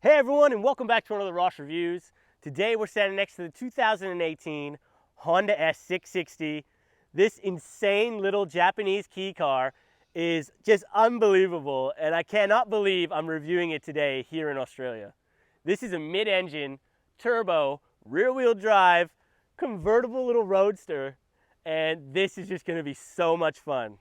Hey everyone, and welcome back to another Ross Reviews. Today we're standing next to the 2018 Honda S660. This insane little Japanese key car is just unbelievable, and I cannot believe I'm reviewing it today here in Australia. This is a mid-engine, turbo, rear-wheel drive, convertible little roadster, and this is just going to be so much fun.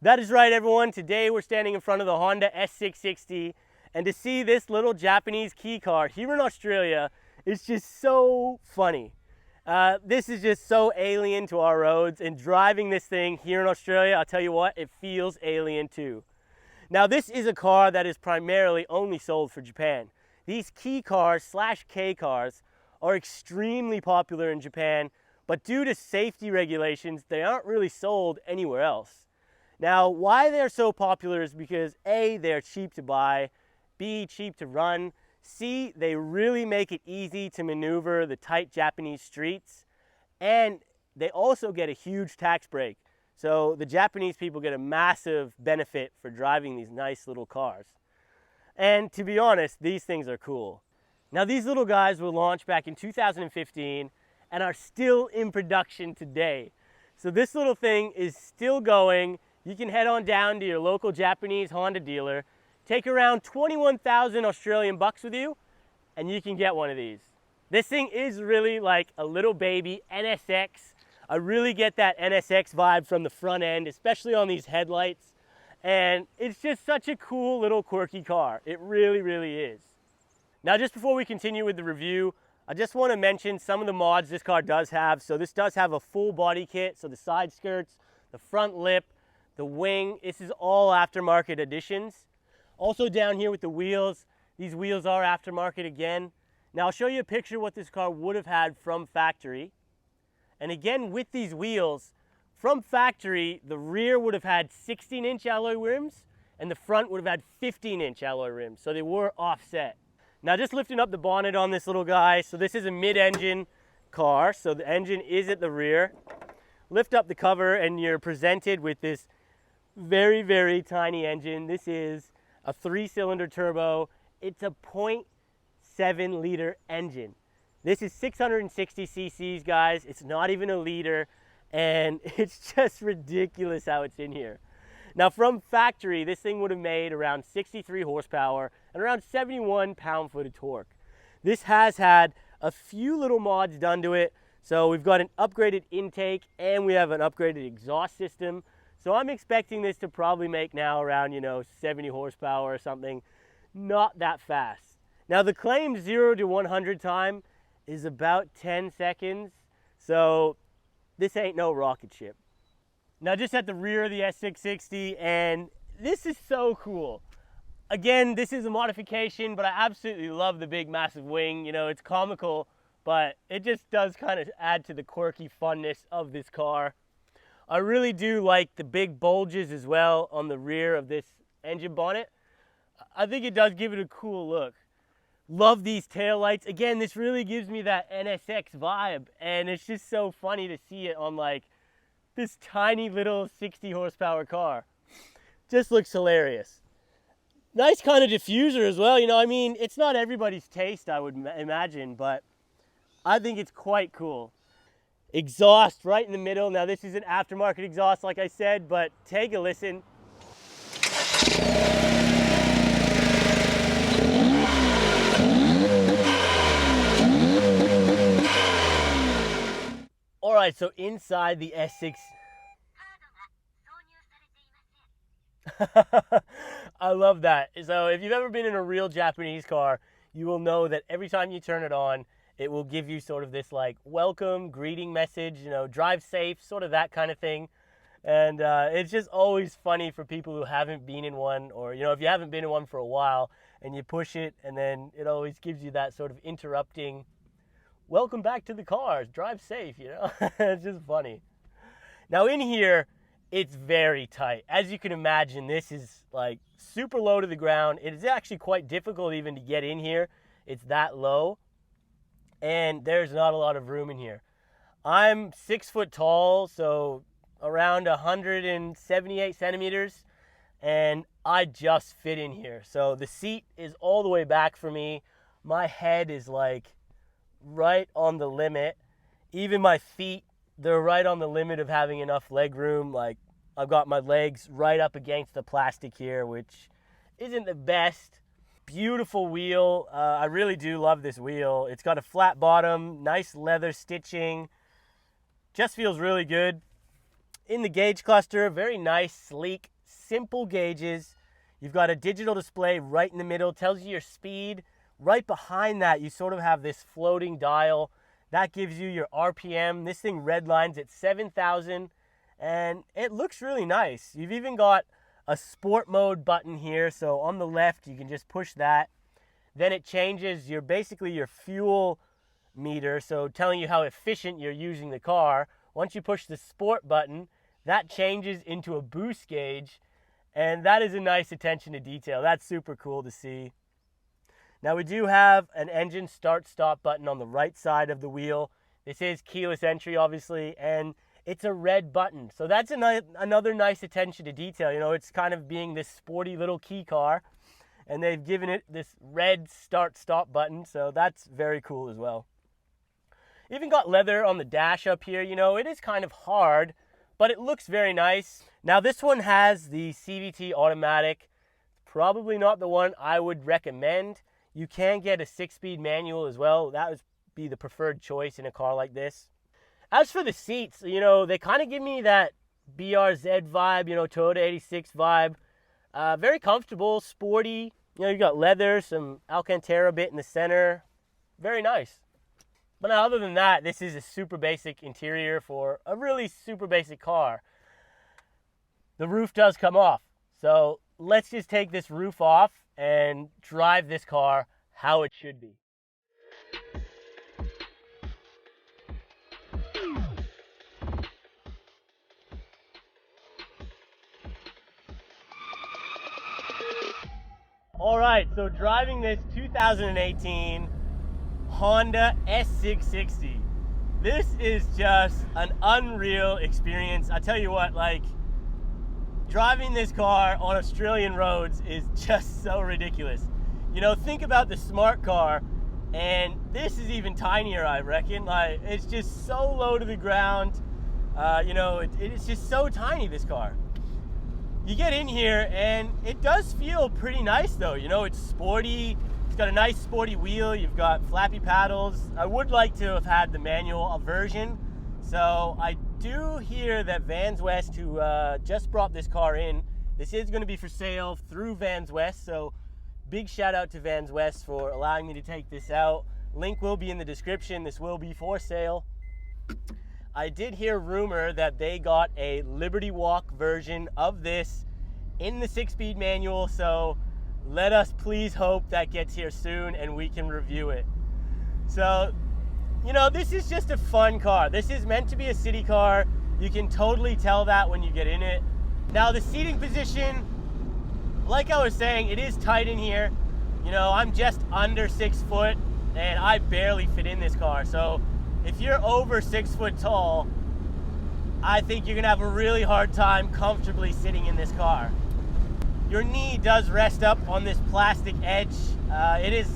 That is right everyone, today we're standing in front of the Honda S660. And to see this little Japanese key car here in Australia is just so funny. This is just so alien to our roads, and driving this thing here in Australia, I'll tell you what, it feels alien too. Now this is a car that is primarily only sold for Japan. These key cars / K cars are extremely popular in Japan, but due to safety regulations, they aren't really sold anywhere else. Now why they're so popular is because A, they're cheap to buy, B, cheap to run, C, they really make it easy to maneuver the tight Japanese streets, and they also get a huge tax break. So the Japanese people get a massive benefit for driving these nice little cars. And to be honest, these things are cool. Now these little guys were launched back in 2015 and are still in production today. So this little thing is still going. You can head on down to your local Japanese Honda dealer, take around 21,000 Australian bucks with you, and you can get one of these. This thing is really like a little baby NSX. I really get that NSX vibe from the front end, especially on these headlights. And it's just such a cool little quirky car. It really, really is. Now, just before we continue with the review, I just want to mention some of the mods this car does have. So this does have a full body kit. So the side skirts, the front lip, the wing, this is all aftermarket additions. Also down here with the wheels, these wheels are aftermarket again. Now I'll show you a picture of what this car would have had from factory. And again, with these wheels, from factory, the rear would have had 16-inch alloy rims and the front would have had 15-inch alloy rims. So they were offset. Now just lifting up the bonnet on this little guy. So this is a mid-engine car. So the engine is at the rear. Lift up the cover and you're presented with this very, very tiny engine. This is a 3-cylinder turbo. It's a 0.7 liter engine. This is 660 cc's, guys. It's not even a liter, and it's just ridiculous how it's in here. Now from factory, this thing would have made around 63 horsepower and around 71 pound-foot of torque. This has had a few little mods done to it. So we've got an upgraded intake and we have an upgraded exhaust system. So I'm expecting this to probably make now around, 70 horsepower or something. Not that fast. Now the claimed 0 to 100 time is about 10 seconds. So this ain't no rocket ship. Now just at the rear of the S660, and this is so cool. Again, this is a modification, but I absolutely love the big massive wing. It's comical, but it just does kind of add to the quirky funness of this car. I really do like the big bulges as well on the rear of this engine bonnet. I think it does give it a cool look. Love these taillights. Again, this really gives me that NSX vibe, and it's just so funny to see it on like this tiny little 60 horsepower car. Just looks hilarious. Nice kind of diffuser as well. It's not everybody's taste, I would imagine, but I think it's quite cool. Exhaust right in the middle. Now this is an aftermarket exhaust like I said, but take a listen. All right, so inside the S6... I love that. So if you've ever been in a real Japanese car, you will know that every time you turn it on, it will give you sort of this like welcome, greeting message, drive safe, sort of that kind of thing. And it's just always funny for people who haven't been in one, or, if you haven't been in one for a while and you push it and then it always gives you that sort of interrupting, welcome back to the cars, drive safe, It's just funny. Now in here, it's very tight. As you can imagine, this is like super low to the ground. It is actually quite difficult even to get in here. It's that low. And there's not a lot of room in here. I'm 6 foot tall, so around 178 centimeters. and I just fit in here. So the seat is all the way back for me. My head is like right on the limit. Even my feet, they're right on the limit of having enough leg room. Like, I've got my legs right up against the plastic here, which isn't the best. Beautiful wheel. I really do love this wheel. It's got a flat bottom, nice leather stitching. Just feels really good. In the gauge cluster, very nice, sleek, simple gauges. You've got a digital display right in the middle, tells you your speed. Right behind that, you sort of have this floating dial. That gives you your RPM. This thing redlines at 7,000, and it looks really nice. You've even got a sport mode button here, so on the left, you can just push that. Then it changes basically your fuel meter, so telling you how efficient you're using the car. Once you push the sport button, that changes into a boost gauge, and that is a nice attention to detail. That's super cool to see. Now we do have an engine start-stop button on the right side of the wheel. This is keyless entry, obviously, and it's a red button. So that's another nice attention to detail. You know, it's kind of being this sporty little key car, and they've given it this red start-stop button, so that's very cool as well. Even got leather on the dash up here. You know, it is kind of hard, but it looks very nice. Now this one has the CVT automatic. Probably not the one I would recommend. You can get a 6-speed manual as well. That would be the preferred choice in a car like this. As for the seats, you know, they kind of give me that BRZ vibe, you know, Toyota 86 vibe. Very comfortable, sporty. You know, you got leather, some Alcantara bit in the center. Very nice. But now, other than that, this is a super basic interior for a really super basic car. The roof does come off. So let's just take this roof off and drive this car how it should be. All right, so driving this 2018 Honda S660. This is just an unreal experience. I tell you what, like, driving this car on Australian roads is just so ridiculous. You know, think about the smart car, and this is even tinier, I reckon. Like, it's just so low to the ground. You know, it's just so tiny, this car. You get in here, and it does feel pretty nice, though. You know, it's sporty. It's got a nice sporty wheel. You've got flappy paddles. I would like to have had the manual version. So I do hear that Vans West, who just brought this car in, this is going to be for sale through Vans West. So big shout out to Vans West for allowing me to take this out. Link will be in the description. This will be for sale. I did hear rumor that they got a Liberty Walk version of this in the 6-speed manual. So let us please hope that gets here soon and we can review it. So, you know, this is just a fun car. This is meant to be a city car. You can totally tell that when you get in it. Now, the seating position, like I was saying, it is tight in here. You know, I'm just under 6 foot and I barely fit in this car. So if you're over 6 foot tall, I think you're gonna have a really hard time comfortably sitting in this car. Your knee does rest up on this plastic edge. It is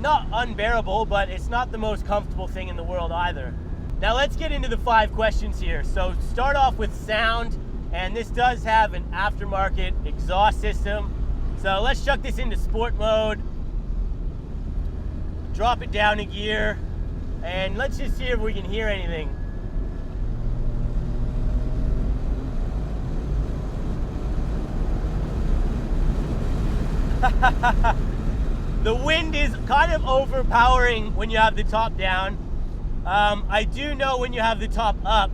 not unbearable, but it's not the most comfortable thing in the world either. Now let's get into the 5 questions here. So start off with sound, and this does have an aftermarket exhaust system. So let's chuck this into sport mode, drop it down a gear, and let's just see if we can hear anything. The wind is kind of overpowering when you have the top down. I do know when you have the top up,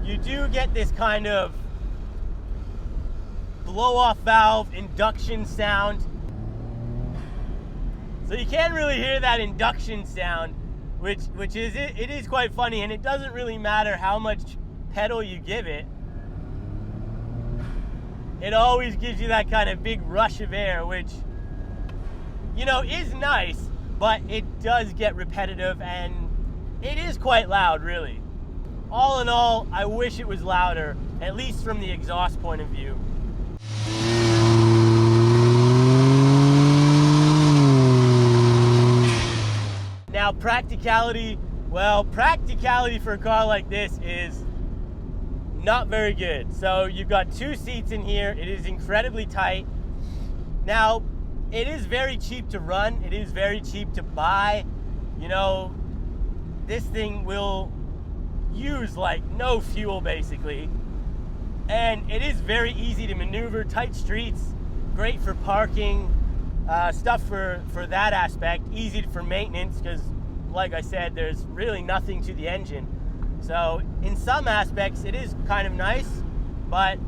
you do get this kind of blow-off valve induction sound. So you can't really hear that induction sound, which is it is quite funny, and it doesn't really matter how much pedal you give it. It always gives you that kind of big rush of air, which, you know, is nice, but it does get repetitive and it is quite loud, really. All in all, I wish it was louder, at least from the exhaust point of view. Now practicality, well, practicality for a car like this is not very good. So you've got 2 seats in here. It is incredibly tight. Now, it is very cheap to run. It is very cheap to buy. You know, this thing will use like no fuel basically. And it is very easy to maneuver, tight streets, great for parking, stuff for that aspect, easy for maintenance because like I said, there's really nothing to the engine. So in some aspects it is kind of nice, but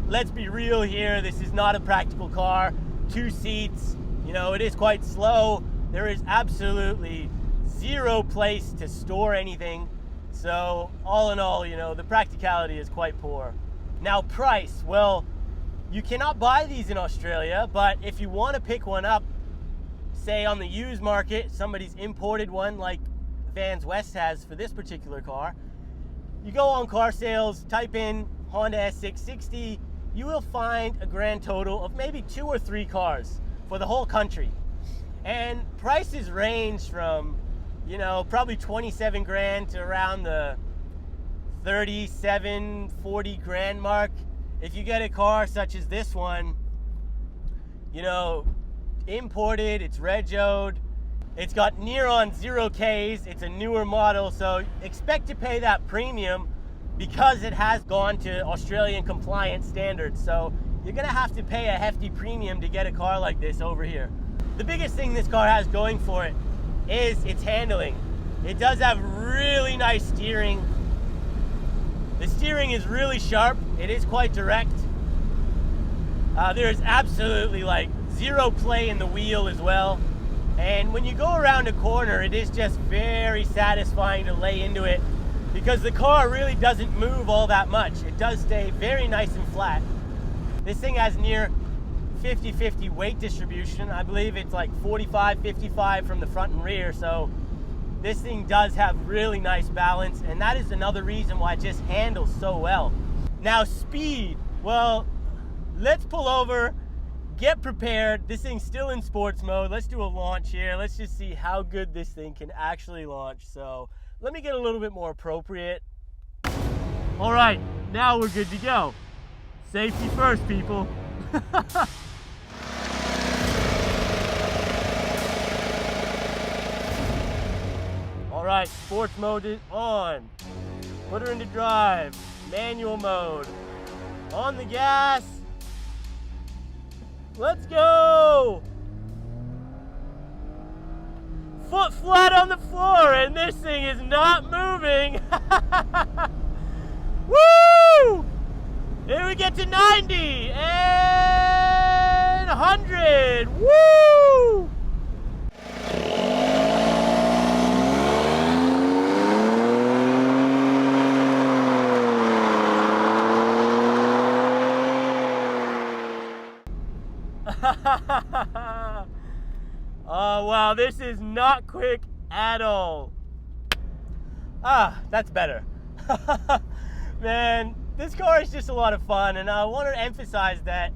let's be real here, this is not a practical car. 2 seats, you know, it is quite slow. There is absolutely zero place to store anything. So all in all, you know, the practicality is quite poor. Now price, well, you cannot buy these in Australia, but if you want to pick one up, say on the used market, somebody's imported one like Vans West has for this particular car, you go on car sales, type in Honda S660, you will find a grand total of maybe 2 or 3 cars for the whole country. And prices range from, you know, probably 27 grand to around the 37, 40 grand mark. If you get a car such as this one, you know, imported, it's regoed, it's got near on 0 Ks, it's a newer model, so expect to pay that premium because it has gone to Australian compliance standards. So you're gonna have to pay a hefty premium to get a car like this over here. The biggest thing this car has going for it is its handling. It does have really nice steering. The steering is really sharp. It is quite direct. There's absolutely like 0 play in the wheel as well. And when you go around a corner, it is just very satisfying to lay into it because the car really doesn't move all that much. It does stay very nice and flat. This thing has near 50-50 weight distribution. I believe it's like 45-55 from the front and rear. So this thing does have really nice balance, and that is another reason why it just handles so well. Now speed, well, let's pull over, get prepared. This thing's still in sports mode. Let's do a launch here. Let's just see how good this thing can actually launch. So let me get a little bit more appropriate. All right, now we're good to go. Safety first, people. All right, sports mode is on. Put her into drive. Manual mode. On the gas. Let's go. Foot flat on the floor, and this thing is not moving. Woo! Here we get to 90 and 100. Woo! Oh wow, this is not quick at all. That's better. Man, this car is just a lot of fun, and I want to emphasize that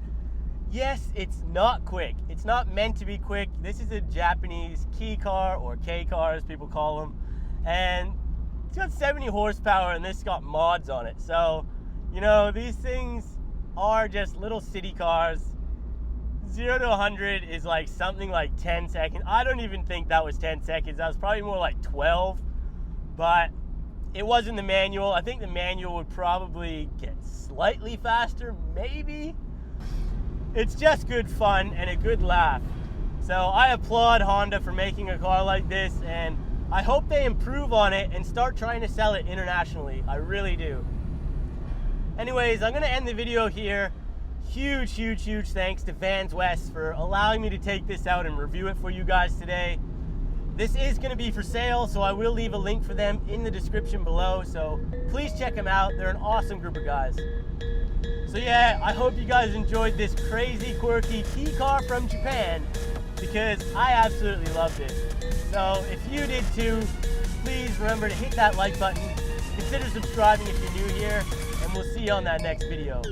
yes, it's not quick. It's not meant to be quick. This is a Japanese kei car, or K car as people call them, and it's got 70 horsepower and this got mods on it. So, you know, these things are just little city cars. 0 to 100 is like something like 10 seconds. I don't even think that was 10 seconds. That was probably more like 12, but it was in the manual. I think the manual would probably get slightly faster, maybe. It's just good fun and a good laugh. So I applaud Honda for making a car like this, and I hope they improve on it and start trying to sell it internationally. I really do. Anyways, I'm gonna end the video here. Huge thanks to Vans West for allowing me to take this out and review it for you guys today. This is going to be for sale, so I will leave a link for them in the description below, so please check them out. They're an awesome group of guys. So yeah, I hope you guys enjoyed this crazy, quirky kei car from Japan, because I absolutely loved it. So if you did too, please remember to hit that like button, consider subscribing if you're new here, and we'll see you on that next video.